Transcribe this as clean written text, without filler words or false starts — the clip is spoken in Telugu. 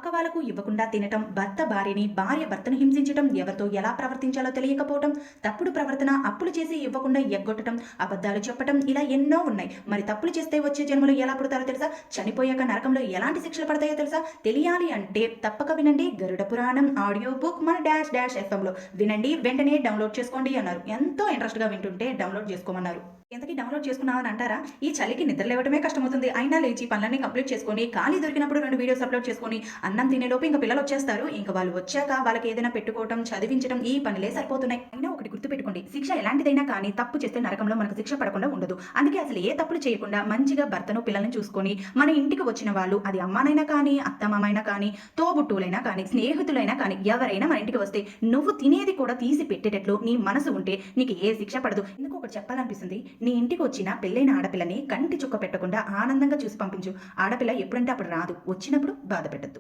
పక్క వాళ్ళకు ఇవ్వకుండా తినటం, భర్త భార్యని, భార్య భర్తను హింసించటం, ఎవరితో ఎలా ప్రవర్తించాలో తెలియకపోవటం, తప్పుడు ప్రవర్తన, అప్పులు చేసి ఇవ్వకుండా ఎగ్గొట్టడం, అబద్ధాలు చెప్పటం, ఇలా ఎన్నో ఉన్నాయి. మరి తప్పులు చేస్తే వచ్చే జన్మలు ఎలా పుడతారో తెలుసా? చనిపోయాక నరకంలో ఎలాంటి శిక్షలు పడతాయో తెలుసా? తెలియాలి అంటే తప్పక వినండి గరుడ పురాణం ఆడియో బుక్ మన డాష్ డాష్ ఎఫ్ఎంలో వినండి, వెంటనే డౌన్లోడ్ చేసుకోండి అన్నారు. ఎంతో ఇంట్రెస్ట్గా వింటుంటే డౌన్లోడ్ చేసుకోమన్నారు. ఎంతకీ డౌన్లోడ్ చేసుకున్నామని అంటారా? ఈ చలికి నిద్ర లేవటమే కష్టమవుతుంది. అయినా లేచి పనులన్నీ కంప్లీట్ చేసుకొని, ఖాళీ దొరికినప్పుడు 2 వీడియోస్ అప్లోడ్ చేసుకొని, అన్నం తినేలోపు ఇంక పిల్లలు వచ్చేస్తారు. ఇంక వాళ్ళు వచ్చాక వాళ్ళకి ఏదైనా పెట్టుకోవటం, చదివించడం, ఈ పనులే సరిపోతున్నాయి. అయినా ఒకటి గుర్తుపెట్టుకోండి, శిక్ష ఎలాంటిదైనా కానీ తప్పు చేస్తే నరకంలో మనకు శిక్ష పడకుండా ఉండదు. అందుకే అసలు ఏ తప్పులు చేయకుండా మంచిగా భర్తను, పిల్లల్ని చూసుకొని, మన ఇంటికి వచ్చిన వాళ్ళు, అది అమ్మానైనా కానీ, అత్తమామైనా కానీ, తోబుట్టువులైనా కానీ, స్నేహితులైనా కానీ, ఎవరైనా మన ఇంటికి వస్తే నువ్వు తినేది కూడా తీసి పెట్టేటట్లు నీ మనసు ఉంటే నీకు ఏ శిక్ష పడదు. ఎందుకు ఒకటి చెప్పాలనిపిస్తుంది, నీ ఇంటికి వచ్చిన పెళ్ళైన ఆడపిల్లని కంటి చుక్క పెట్టకుండా ఆనందంగా చూసి పంపించు. ఆడపిల్ల ఎప్పుడంటే అప్పుడు రాదు, వచ్చినప్పుడు బాధ పెట్టద్దు.